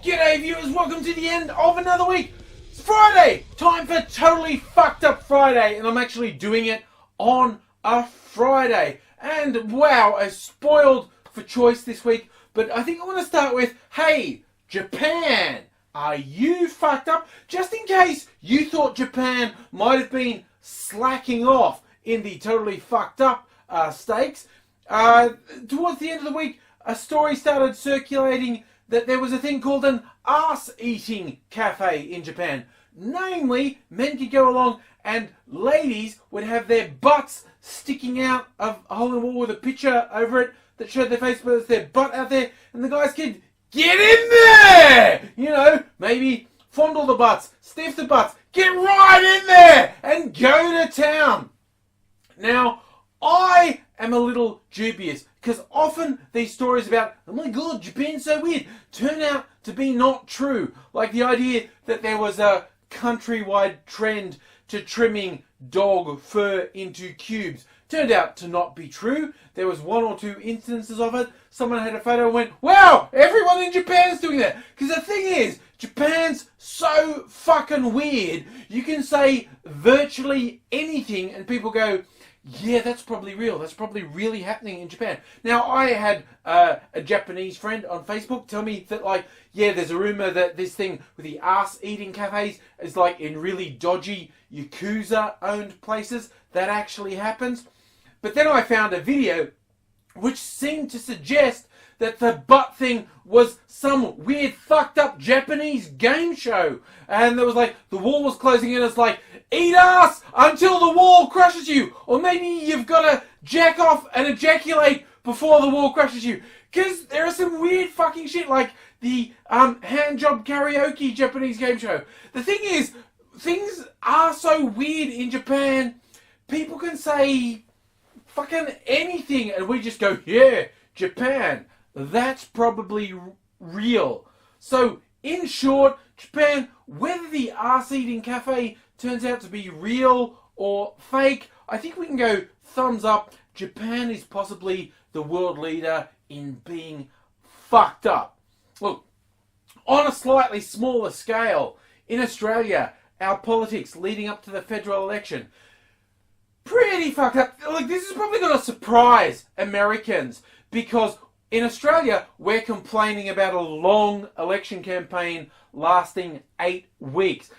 G'day viewers, welcome to the end of another week. It's Friday, time for Totally Fucked Up Friday, and I'm actually doing it on a Friday. And wow, I spoiled for choice this week, but I think I want to start with, hey, Japan, are you fucked up? Just in case you thought Japan might have been slacking off in the Totally Fucked Up stakes. Towards the end of the week, a story started circulating that there was a thing called an ass-eating cafe in Japan. Namely, men could go along and ladies would have their butts sticking out of a hole in the wall with a picture over it that showed their face, but it's their butt out there, and the guys could get in there! You know, maybe fondle the butts, sniff the butts, get right in there and go to town. Now, I am a little dubious because often these stories about, oh my god, Japan's so weird, turn out to be not true. Like the idea that there was a countrywide trend to trimming dog fur into cubes turned out to not be true. There was one or two instances of it. Someone had a photo and went, wow, everyone in Japan's doing that. Because the thing is, Japan's so fucking weird. You can say virtually anything and people go, yeah, that's probably real. That's probably really happening in Japan. Now, I had a Japanese friend on Facebook tell me that, like, yeah, there's a rumor that this thing with the ass-eating cafes is, like, in really dodgy Yakuza-owned places. That actually happens. But then I found a video which seemed to suggest that the butt thing was some weird fucked up Japanese game show. And there was like, the wall was closing in, it's like, eat ass until the wall crushes you. Or maybe you've got to jack off and ejaculate before the wall crushes you. Because there are some weird fucking shit like the hand job karaoke Japanese game show. The thing is, things are so weird in Japan. People can say fucking anything and we just go, yeah, Japan. That's probably real. So, in short, Japan, whether the arse-eating cafe turns out to be real or fake, I think we can go thumbs up. Japan is possibly the world leader in being fucked up. Look, on a slightly smaller scale, in Australia, our politics leading up to the federal election, pretty fucked up. Look, this is probably going to surprise Americans because in Australia, we're complaining about a long election campaign lasting 8 weeks.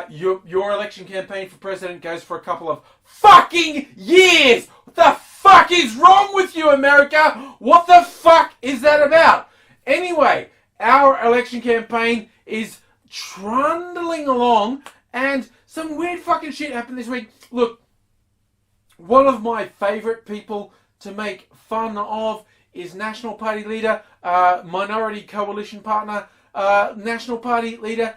Your election campaign for president goes for a couple of fucking years! What the fuck is wrong with you, America? What the fuck is that about? Anyway, our election campaign is trundling along and some weird fucking shit happened this week. Look, one of my favourite people to make fun of is National Party leader, Minority Coalition partner, National Party leader,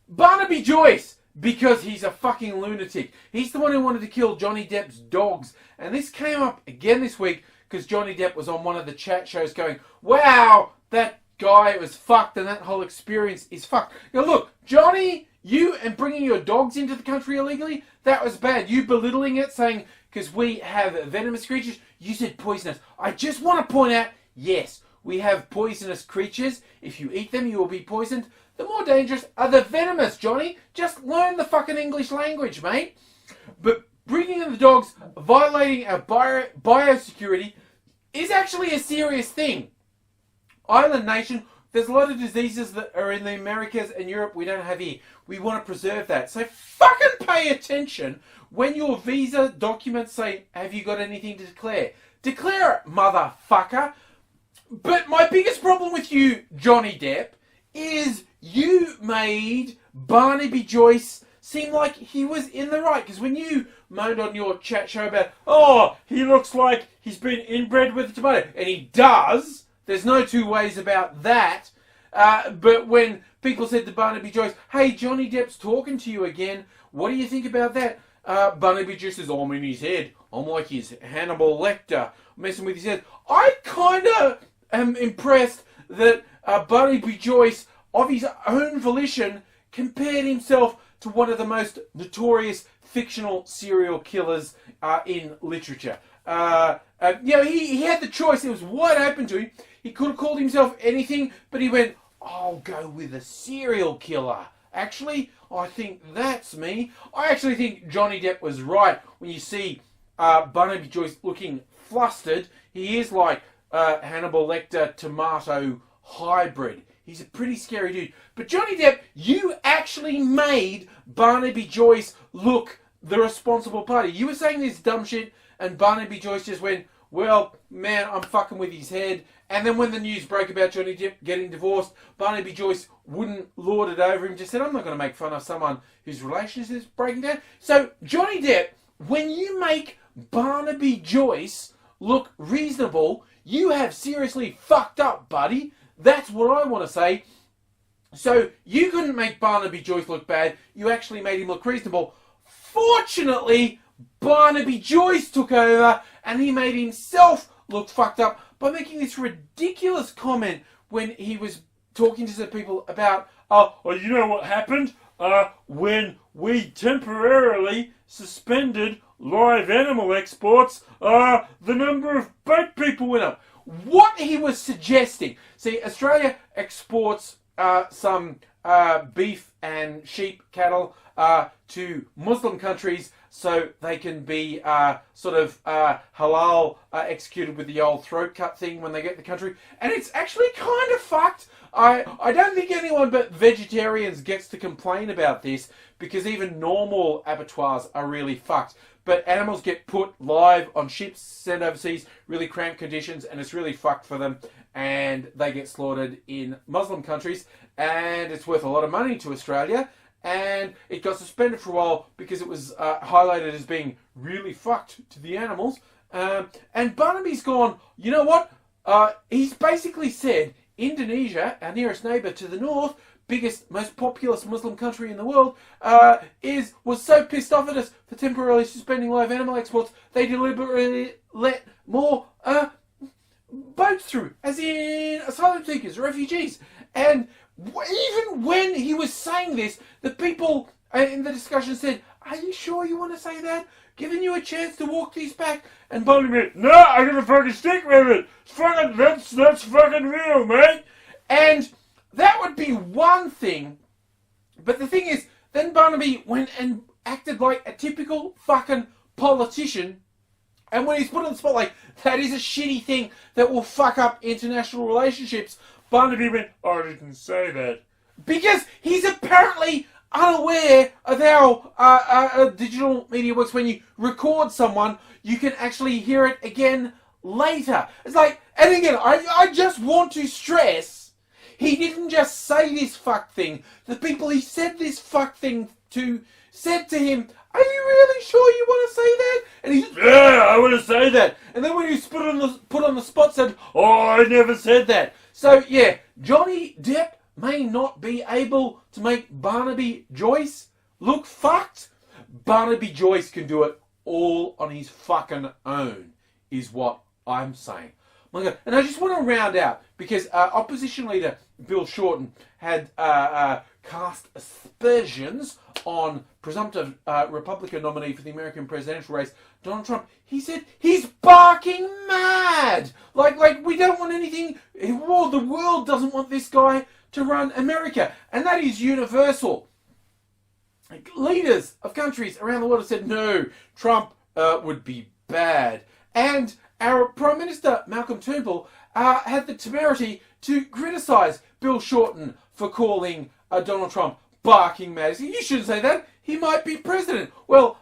Barnaby Joyce, because he's a fucking lunatic. He's the one who wanted to kill Johnny Depp's dogs. And this came up again this week because Johnny Depp was on one of the chat shows going, wow, that guy was fucked and that whole experience is fucked. Now look, Johnny, you and bringing your dogs into the country illegally, that was bad. You belittling it, saying, because we have venomous creatures, you said poisonous. I just want to point out, yes, we have poisonous creatures. If you eat them, you will be poisoned. The more dangerous are the venomous, Johnny. Just learn the fucking English language, mate. But bringing in the dogs, violating our biosecurity, is actually a serious thing. Island nation, there's a lot of diseases that are in the Americas and Europe we don't have here. We want to preserve that. So fucking pay attention when your visa documents say, have you got anything to declare? Declare it, motherfucker. But my biggest problem with you, Johnny Depp, is you made Barnaby Joyce seem like he was in the right. Because when you moaned on your chat show about, oh, he looks like he's been inbred with a tomato. And he does. There's no two ways about that. But when people said to Barnaby Joyce, hey, Johnny Depp's talking to you again, what do you think about that? Barnaby Joyce says, I'm in his head. I'm like his Hannibal Lecter, messing with his head. I kind of am impressed that Barnaby Joyce, of his own volition, compared himself to one of the most notorious fictional serial killers in literature. He had the choice. It was wide open to him. He could have called himself anything, but he went, I'll go with a serial killer. Actually, I think that's me. I actually think Johnny Depp was right when you see Barnaby Joyce looking flustered. He is like Hannibal Lecter tomato hybrid. He's a pretty scary dude. But Johnny Depp, you actually made Barnaby Joyce look the responsible party. You were saying this dumb shit, and Barnaby Joyce just went, well, man, I'm fucking with his head. And then when the news broke about Johnny Depp getting divorced, Barnaby Joyce wouldn't lord it over him. Just said, I'm not going to make fun of someone whose relationship is breaking down. So, Johnny Depp, when you make Barnaby Joyce look reasonable, you have seriously fucked up, buddy. That's what I want to say. So, you couldn't make Barnaby Joyce look bad. You actually made him look reasonable. Fortunately, Barnaby Joyce took over and he made himself look fucked up by making this ridiculous comment when he was talking to some people about, you know what happened? When we temporarily suspended live animal exports, the number of boat people went up. What he was suggesting, see, Australia exports some beef and sheep cattle to Muslim countries so they can be halal executed with the old throat cut thing when they get to the country. And it's actually kind of fucked. I don't think anyone but vegetarians gets to complain about this, because even normal abattoirs are really fucked. But animals get put live on ships, sent overseas, really cramped conditions, and it's really fucked for them. And they get slaughtered in Muslim countries, and it's worth a lot of money to Australia. And it got suspended for a while because it was highlighted as being really fucked to the animals. And Barnaby's gone, you know what? He's basically said Indonesia, our nearest neighbour to the north, biggest, most populous Muslim country in the world, was so pissed off at us for temporarily suspending live animal exports, they deliberately let more boats through, as in asylum seekers, refugees. And even when he was saying this, the people in the discussion said, are you sure you want to say that? Giving you a chance to walk these back. And Barnaby went, no, I'm going to fucking stick with it. It's fucking, that's fucking real, mate. And that would be one thing. But the thing is, then Barnaby went and acted like a typical fucking politician. And when he's put on the spotlight, that is a shitty thing that will fuck up international relationships. Barnaby went, I didn't say that. Because he's apparently unaware of how digital media works. When you record someone, you can actually hear it again later. It's like, and again, I just want to stress, he didn't just say this fuck thing. The people he said this fuck thing to said to him, are you really sure you want to say that? And he said, yeah, I want to say that. And then when he was put on the spot, said, oh, I never said that. So, yeah, Johnny Depp may not be able to make Barnaby Joyce look fucked. Barnaby Joyce can do it all on his fucking own, is what I'm saying. My God. And I just want to round out, because opposition leader Bill Shorten had cast aspersions on presumptive Republican nominee for the American presidential race, Donald Trump. He said he's barking mad. Like we don't want anything. Well, the world doesn't want this guy to run America, and that is universal. Leaders of countries around the world have said no, Trump would be bad. And our Prime Minister, Malcolm Turnbull, had the temerity to criticise Bill Shorten for calling Donald Trump barking mad. He said, you shouldn't say that. He might be president. Well,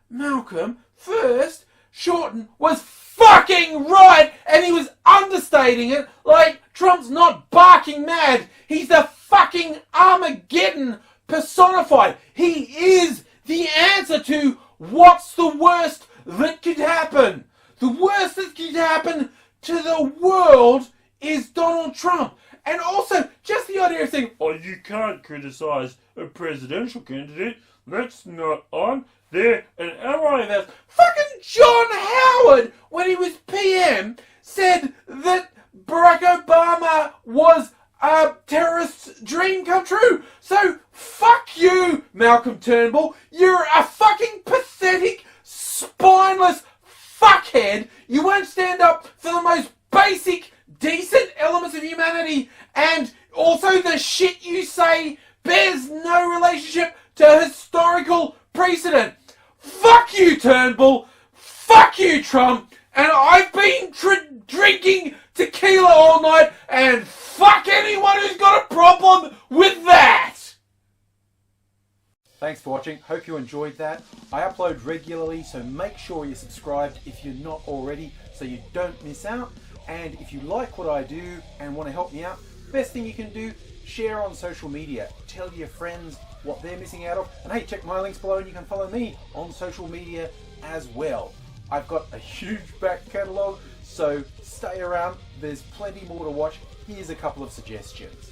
Malcolm, first, Shorten was fucking right, and he was understating it. Like, Trump's not barking mad. He's the fucking Armageddon personified. He is the answer to what's the worst that could happen. The worst that could happen to the world is Donald Trump. And also, just the idea of saying, oh, you can't criticise a presidential candidate. That's not on. They're an ally of ours. Fucking John Howard, when he was PM, said that Barack Obama was a terrorist's dream come true. So, fuck you, Malcolm Turnbull. You're a fucking pathetic, spineless fuckhead. You won't stand up for the most basic, decent elements of humanity, and Also, the shit you say bears no relationship to historical precedent. Fuck you, Turnbull. Fuck you, Trump. And I've been drinking tequila all night, and fuck anyone who's got a problem with that. Thanks for watching. Hope you enjoyed that. I upload regularly, so make sure you're subscribed if you're not already, so you don't miss out. And if you like what I do and want to help me out, best thing you can do, share on social media. Tell your friends what they're missing out of. And hey, check my links below and you can follow me on social media as well. I've got a huge back catalogue, so stay around. There's plenty more to watch. Here's a couple of suggestions.